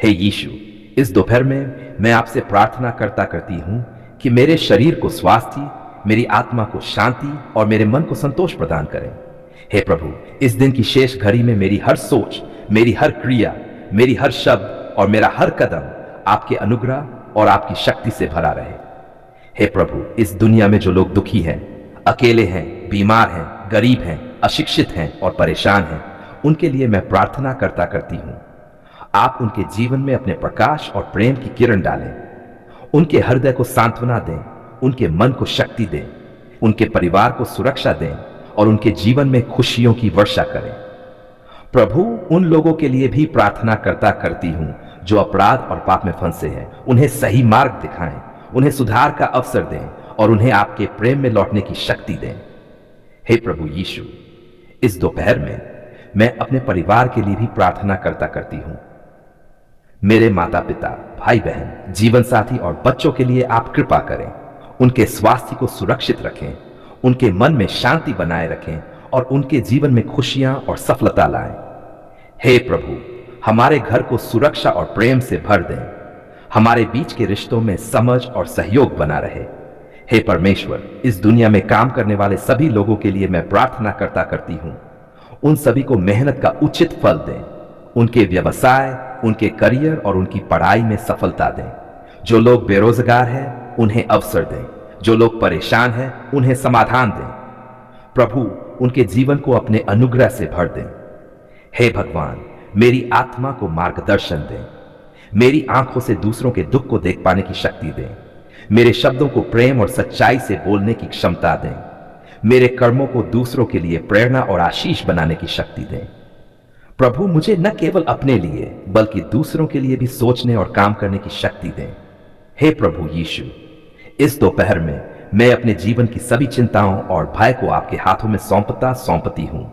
हे यीशु, इस दोपहर में मैं आपसे प्रार्थना करता करती हूं कि मेरे शरीर को स्वास्थ्य, मेरी आत्मा को शांति और मेरे मन को संतोष प्रदान करें। हे प्रभु, इस दिन की शेष घड़ी में मेरी हर सोच, मेरी हर क्रिया, मेरी हर शब्द और मेरा हर कदम आपके अनुग्रह और आपकी शक्ति से भरा रहे। हे प्रभु, इस दुनिया में जो लोग दुखी हैं, अकेले हैं, बीमार हैं, गरीब हैं, अशिक्षित हैं और परेशान हैं, उनके लिए मैं प्रार्थना करता करती हूं। आप उनके जीवन में अपने प्रकाश और प्रेम की किरण डालें, उनके हृदय को सांत्वना दें, उनके मन को शक्ति दें, उनके परिवार को सुरक्षा दें और उनके जीवन में खुशियों की वर्षा करें। प्रभु, उन लोगों के लिए भी प्रार्थना करता करती हूं जो अपराध और पाप में फंसे हैं। उन्हें सही मार्ग दिखाएं, उन्हें सुधार का अवसर दें और उन्हें आपके प्रेम में लौटने की शक्ति दें। हे प्रभु यीशु, इस दोपहर में मैं अपने परिवार के लिए भी प्रार्थना करता करती हूं। मेरे माता पिता, भाई बहन, जीवन साथी और बच्चों के लिए आप कृपा करें। उनके स्वास्थ्य को सुरक्षित रखें, उनके मन में शांति बनाए रखें और उनके जीवन में खुशियां और सफलता लाएं। हे प्रभु, हमारे घर को सुरक्षा और प्रेम से भर दें। हमारे बीच के रिश्तों में समझ और सहयोग बना रहे। हे परमेश्वर, इस दुनिया में काम करने वाले सभी लोगों के लिए मैं प्रार्थना करता करती हूं। उन सभी को मेहनत का उचित फल दें। उनके व्यवसाय, उनके करियर और उनकी पढ़ाई में सफलता दें। जो लोग बेरोजगार हैं, उन्हें अवसर दें। जो लोग परेशान हैं, उन्हें समाधान दें। प्रभु, उनके जीवन को अपने अनुग्रह से भर दें। हे भगवान, मेरी आत्मा को मार्गदर्शन दें। मेरी आंखों से दूसरों के दुख को देख पाने की शक्ति दें। मेरे शब्दों को प्रेम और सच्चाई से बोलने की क्षमता दें। मेरे कर्मों को दूसरों के लिए प्रेरणा और आशीष बनाने की शक्ति दें। प्रभु, मुझे न केवल अपने लिए बल्कि दूसरों के लिए भी सोचने और काम करने की शक्ति दें। हे प्रभु यीशु, इस दोपहर में मैं अपने जीवन की सभी चिंताओं और भय को आपके हाथों में सौंपती हूं।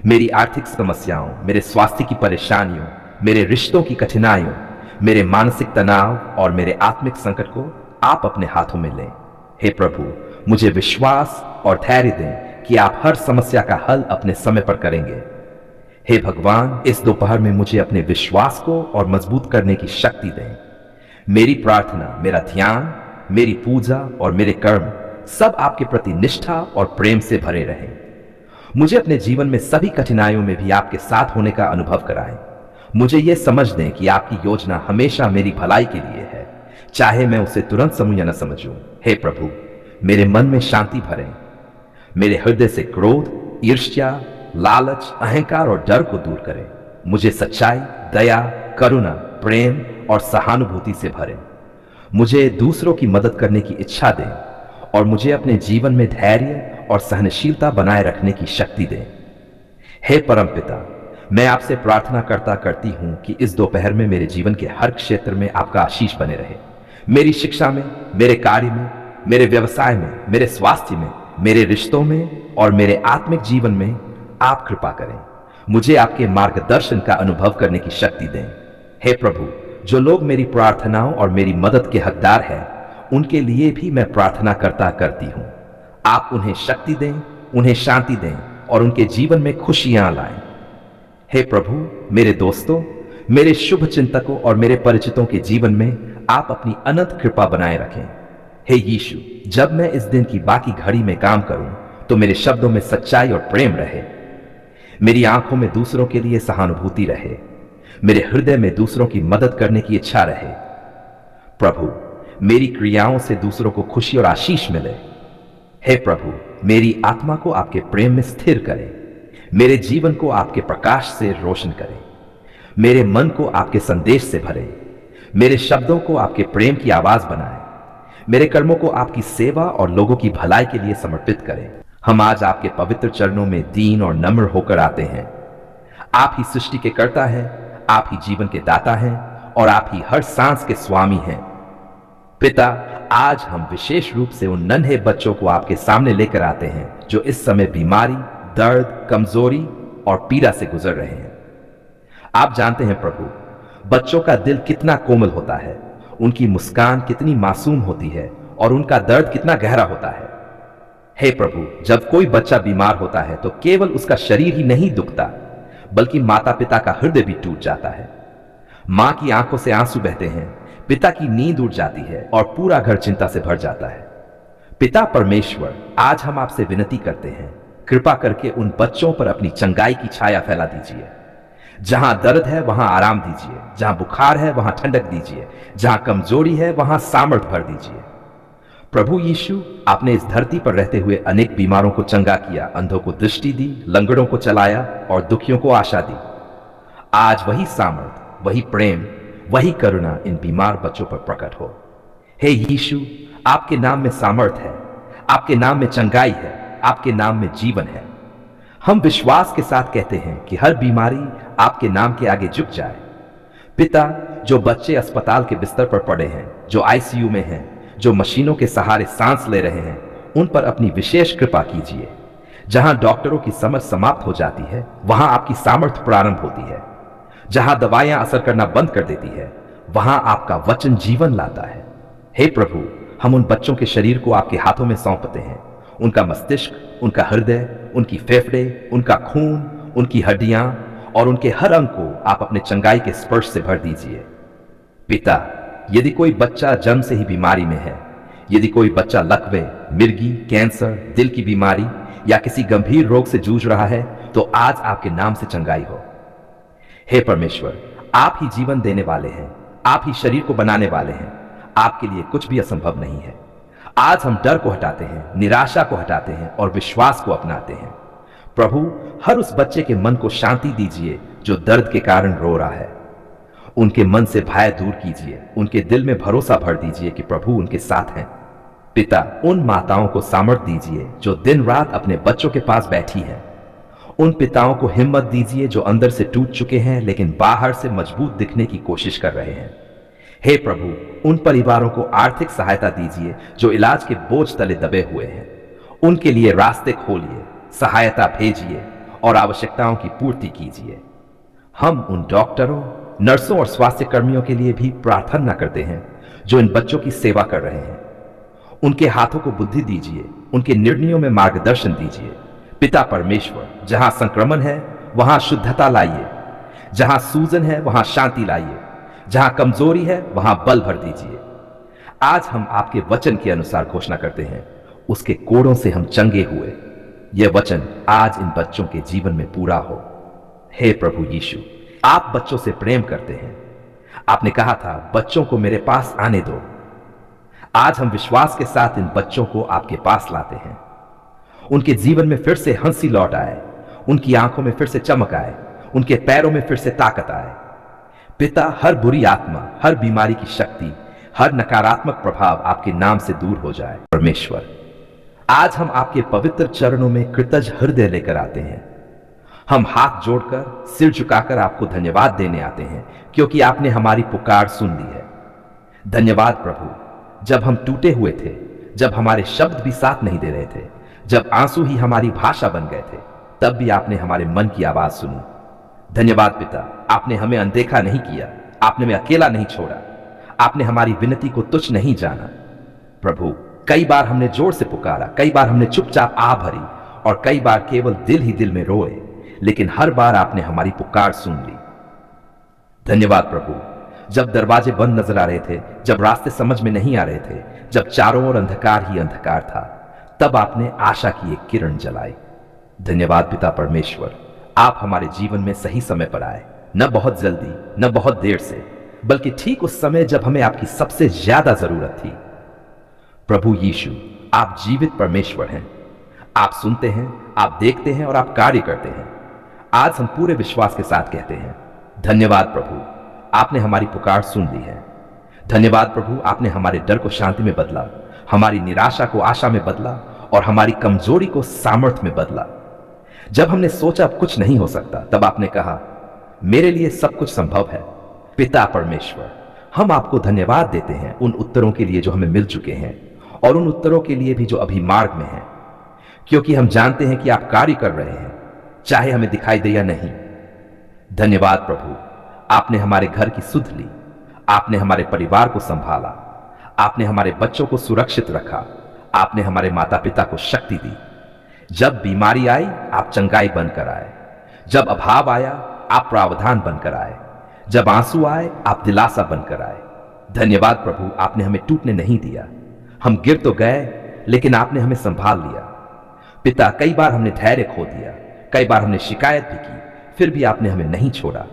मेरी आर्थिक समस्याओं, मेरे स्वास्थ्य की परेशानियों, मेरे रिश्तों की कठिनाइयों, मेरे मानसिक तनाव और मेरे आत्मिक संकट को आप अपने हाथों में लें। हे प्रभु, मुझे विश्वास और धैर्य दें कि आप हर समस्या का हल अपने समय पर करेंगे। हे भगवान, इस दोपहर में मुझे अपने विश्वास को और मजबूत करने की शक्ति दें। मेरी प्रार्थना, मेरा ध्यान, मेरी पूजा और मेरे कर्म सब आपके प्रति निष्ठा और प्रेम से भरे रहें। मुझे अपने जीवन में सभी कठिनाइयों में भी आपके साथ होने का अनुभव कराएं। मुझे यह समझ दें कि आपकी योजना हमेशा मेरी भलाई के लिए है, चाहे मैं उसे तुरंत समझूं या न समझूं। हे प्रभु, मेरे मन में शांति भरें। मेरे हृदय से क्रोध, ईर्ष्या, लालच, अहंकार और डर को दूर करें। मुझे सच्चाई, दया, करुणा, प्रेम और सहानुभूति से भरें। मुझे दूसरों की मदद करने की इच्छा दें और मुझे अपने जीवन में धैर्य और सहनशीलता बनाए रखने की शक्ति दें। हे परमपिता, मैं आपसे प्रार्थना करता करती हूं कि इस दोपहर में मेरे जीवन के हर क्षेत्र में आपका आशीष बने रहे। मेरी शिक्षा में, मेरे कार्य में, मेरे व्यवसाय में, मेरे स्वास्थ्य में, मेरे रिश्तों में और मेरे आत्मिक जीवन में आप कृपा करें। मुझे आपके मार्गदर्शन का अनुभव करने की शक्ति दें। हे प्रभु, जो लोग मेरी प्रार्थनाओं और मेरी मदद के हकदार हैं, उनके लिए भी मैं प्रार्थना करता करती हूं। आप उन्हें शक्ति दें, उन्हें शांति दें और उनके जीवन में खुशियां लाएं। हे प्रभु, मेरे दोस्तों, मेरे शुभ चिंतकों और मेरे परिचितों के जीवन में आप अपनी अनंत कृपा बनाए रखें। हे यीशु, जब मैं इस दिन की बाकी घड़ी में काम करूं तो मेरे शब्दों में सच्चाई और प्रेम रहे। मेरी आंखों में दूसरों के लिए सहानुभूति रहे। मेरे हृदय में दूसरों की मदद करने की इच्छा रहे। प्रभु, मेरी क्रियाओं से दूसरों को खुशी और आशीष मिले। हे प्रभु, मेरी आत्मा को आपके प्रेम में स्थिर करें। मेरे जीवन को आपके प्रकाश से रोशन करें। मेरे मन को आपके संदेश से भरें। मेरे शब्दों को आपके प्रेम की आवाज बनाएं। मेरे कर्मों को आपकी सेवा और लोगों की भलाई के लिए समर्पित करें। हम आज आपके पवित्र चरणों में दीन और नम्र होकर आते हैं। आप ही सृष्टि के कर्ता हैं, आप ही जीवन के दाता हैं और आप ही हर सांस के स्वामी हैं। पिता, आज हम विशेष रूप से उन नन्हे बच्चों को आपके सामने लेकर आते हैं जो इस समय बीमारी, दर्द, कमजोरी और पीड़ा से गुजर रहे हैं। आप जानते हैं प्रभु, बच्चों का दिल कितना कोमल होता है, उनकी मुस्कान कितनी मासूम होती है और उनका दर्द कितना गहरा होता है। हे प्रभु, जब कोई बच्चा बीमार होता है तो केवल उसका शरीर ही नहीं दुखता, बल्कि माता पिता का हृदय भी टूट जाता है। मां की आंखों से आंसू बहते हैं, पिता की नींद उड़ जाती है और पूरा घर चिंता से भर जाता है। पिता परमेश्वर, आज हम आपसे विनती करते हैं, कृपा करके उन बच्चों पर अपनी चंगाई की छाया फैला दीजिए। जहां दर्द है वहां आराम दीजिए, जहां बुखार है वहां ठंडक दीजिए, जहां कमजोरी है वहां सामर्थ भर दीजिए। प्रभु यीशु, आपने इस धरती पर रहते हुए अनेक बीमारों को चंगा किया, अंधों को दृष्टि दी, लंगड़ों को चलाया और दुखियों को आशा दी। आज वही सामर्थ, वही प्रेम, वही करुणा इन बीमार बच्चों पर प्रकट हो। हे यीशु, आपके नाम में सामर्थ है, आपके नाम में चंगाई है, आपके नाम में जीवन है। हम विश्वास के साथ कहते हैं कि हर बीमारी आपके नाम के आगे झुक जाए। पिता, जो बच्चे अस्पताल के बिस्तर पर पड़े हैं, जो आईसीयू में हैं, जो मशीनों के सहारे सांस ले रहे हैं, उन पर अपनी विशेष कृपा कीजिए। जहां डॉक्टरों की समझ समाप्त हो जाती है वहां आपकी सामर्थ्य प्रारंभ होती है। जहां दवाइयां असर करना बंद कर देती है वहां आपका वचन जीवन लाता है। हे प्रभु, हम उन बच्चों के शरीर को आपके हाथों में सौंपते हैं। उनका मस्तिष्क, उनका हृदय, उनकी फेफड़े, उनका खून, उनकी हड्डियां और उनके हर अंग को आप अपने चंगाई के स्पर्श से भर दीजिए। पिता, यदि कोई बच्चा जन्म से ही बीमारी में है, यदि कोई बच्चा लकवे, मिर्गी, कैंसर, दिल की बीमारी या किसी गंभीर रोग से जूझ रहा है, तो आज आपके नाम से चंगाई हो। हे परमेश्वर, आप ही जीवन देने वाले हैं, आप ही शरीर को बनाने वाले हैं, आपके लिए कुछ भी असंभव नहीं है। आज हम डर को हटाते हैं, निराशा को हटाते हैं और विश्वास को अपनाते हैं। प्रभु, हर उस बच्चे के मन को शांति दीजिए जो दर्द के कारण रो रहा है। उनके मन से भय दूर कीजिए, उनके दिल में भरोसा भर दीजिए कि प्रभु उनके साथ हैं। पिता, उन माताओं को सामर्थ दीजिए जो दिन रात अपने बच्चों के पास बैठी हैं। उन पिताओं को हिम्मत दीजिए जो अंदर से टूट चुके हैं लेकिन बाहर से मजबूत दिखने की कोशिश कर रहे हैं। हे प्रभु, उन परिवारों को आर्थिक सहायता दीजिए जो इलाज के बोझ तले दबे हुए हैं। उनके लिए रास्ते खोलिए, सहायता भेजिए और आवश्यकताओं की पूर्ति कीजिए। हम उन डॉक्टरों, नर्सों और स्वास्थ्य कर्मियों के लिए भी प्रार्थना करते हैं जो इन बच्चों की सेवा कर रहे हैं। उनके हाथों को बुद्धि दीजिए, उनके निर्णयों में मार्गदर्शन दीजिए। पिता परमेश्वर, जहां संक्रमण है वहां शुद्धता लाइए, जहां सूजन है वहां शांति लाइए, जहां कमजोरी है वहां बल भर दीजिए। आज हम आपके वचन के अनुसार घोषणा करते हैं, उसके कोड़ों से हम चंगे हुए। यह वचन आज इन बच्चों के जीवन में पूरा हो। हे प्रभु यीशु, आप बच्चों से प्रेम करते हैं। आपने कहा था, बच्चों को मेरे पास आने दो। आज हम विश्वास के साथ इन बच्चों को आपके पास लाते हैं। उनके जीवन में फिर से हंसी लौट आए, उनकी आंखों में फिर से चमक आए, उनके पैरों में फिर से ताकत आए। पिता, हर बुरी आत्मा, हर बीमारी की शक्ति, हर नकारात्मक प्रभाव आपके नाम से दूर हो जाए। परमेश्वर, आज हम आपके पवित्र चरणों में कृतज्ञ हृदय लेकर आते हैं। हम हाथ जोड़कर, सिर झुकाकर आपको धन्यवाद देने आते हैं क्योंकि आपने हमारी पुकार सुन ली है। धन्यवाद प्रभु, जब हम टूटे हुए थे, जब हमारे शब्द भी साथ नहीं दे रहे थे, जब आंसू ही हमारी भाषा बन गए थे, तब भी आपने हमारे मन की आवाज सुनी। धन्यवाद पिता, आपने हमें अनदेखा नहीं किया, आपने हमें अकेला नहीं छोड़ा, आपने हमारी विनती को तुच्छ नहीं जाना। प्रभु, कई बार हमने जोर से पुकारा, कई बार हमने चुपचाप आ भरी और कई बार केवल दिल ही दिल में रोए, लेकिन हर बार आपने हमारी पुकार सुन ली। धन्यवाद प्रभु, जब दरवाजे बंद नजर आ रहे थे, जब रास्ते समझ में नहीं आ रहे थे, जब चारों ओर अंधकार ही अंधकार था, तब आपने आशा की एक किरण जलाई। धन्यवाद पिता परमेश्वर, आप हमारे जीवन में सही समय पर आए, न बहुत जल्दी, न बहुत देर से, बल्कि ठीक उस समय जब हमें आपकी सबसे ज्यादा जरूरत थी। प्रभु यीशु, आप जीवित परमेश्वर हैं। आप सुनते हैं, आप देखते हैं और आप कार्य करते हैं। आज हम पूरे विश्वास के साथ कहते हैं, धन्यवाद प्रभु, आपने हमारी पुकार सुन ली है। धन्यवाद प्रभु, आपने हमारे डर को शांति में बदला, हमारी निराशा को आशा में बदला और हमारी कमजोरी को सामर्थ्य में बदला। जब हमने सोचा अब कुछ नहीं हो सकता, तब आपने कहा, मेरे लिए सब कुछ संभव है। पिता परमेश्वर, हम आपको धन्यवाद देते हैं उन उत्तरों के लिए जो हमें मिल चुके हैं और उन उत्तरों के लिए भी जो अभी मार्ग में हैं, क्योंकि हम जानते हैं कि आप कार्य कर रहे हैं, चाहे हमें दिखाई दे या नहीं। धन्यवाद प्रभु, आपने हमारे घर की सुध ली, आपने हमारे परिवार को संभाला, आपने हमारे बच्चों को सुरक्षित रखा, आपने हमारे माता पिता को शक्ति दी। जब बीमारी आई, आप चंगाई बनकर आए। जब अभाव आया, आप प्रावधान बनकर आए। जब आंसू आए आप दिलासा बनकर आए। धन्यवाद प्रभु, आपने हमें टूटने नहीं दिया। हम गिर तो गए लेकिन आपने हमें संभाल लिया। पिता, कई बार हमने धैर्य खो दिया, कई बार हमने शिकायत भी की, फिर भी आपने हमें नहीं छोड़ा।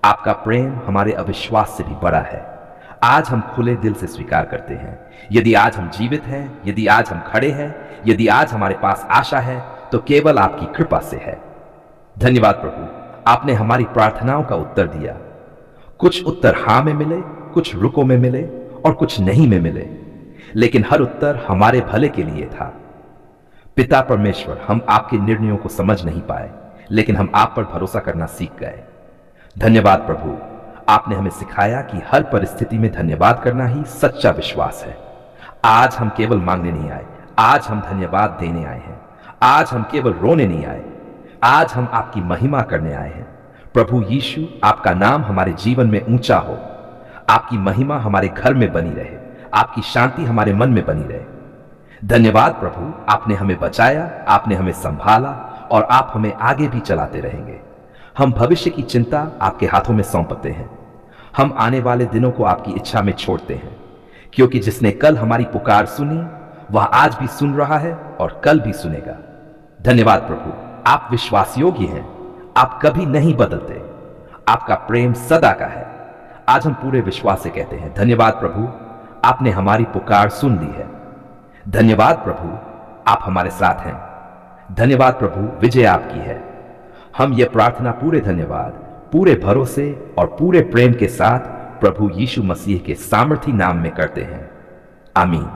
आपका प्रेम हमारे अविश्वास से भी बड़ा है। आज हम खुले दिल से स्वीकार करते हैं, यदि आज हम जीवित हैं, यदि आज हम खड़े हैं, यदि आज हमारे पास आशा है, तो केवल आपकी कृपा से है। धन्यवाद प्रभु, आपने हमारी प्रार्थनाओं का उत्तर दिया। कुछ उत्तर हां में मिले, कुछ रुको में मिले और कुछ नहीं में मिले, लेकिन हर उत्तर हमारे भले के लिए था। पिता परमेश्वर, हम आपके निर्णयों को समझ नहीं पाए, लेकिन हम आप पर भरोसा करना सीख गए। धन्यवाद प्रभु, आपने हमें सिखाया कि हर परिस्थिति में धन्यवाद करना ही सच्चा विश्वास है। आज हम केवल मांगने नहीं आए, आज हम धन्यवाद देने आए हैं। आज हम केवल रोने नहीं आए, आज हम आपकी महिमा करने आए हैं। प्रभु यीशु, आपका नाम हमारे जीवन में ऊंचा हो, आपकी महिमा हमारे घर में बनी रहे, आपकी शांति हमारे मन में बनी रहे। धन्यवाद प्रभु, आपने हमें बचाया, आपने हमें संभाला और आप हमें आगे भी चलाते रहेंगे। हम भविष्य की चिंता आपके हाथों में सौंपते हैं। हम आने वाले दिनों को आपकी इच्छा में छोड़ते हैं, क्योंकि जिसने कल हमारी पुकार सुनी वह आज भी सुन रहा है और कल भी सुनेगा। धन्यवाद प्रभु, आप विश्वास योग्य हैं, आप कभी नहीं बदलते, आपका प्रेम सदा का है। आज हम पूरे विश्वास से कहते हैं, धन्यवाद प्रभु, आपने हमारी पुकार सुन ली है। धन्यवाद प्रभु, आप हमारे साथ हैं। धन्यवाद प्रभु, विजय आपकी है। हम ये प्रार्थना पूरे धन्यवाद, पूरे भरोसे और पूरे प्रेम के साथ प्रभु यीशु मसीह के सामर्थी नाम में करते हैं। आमीन।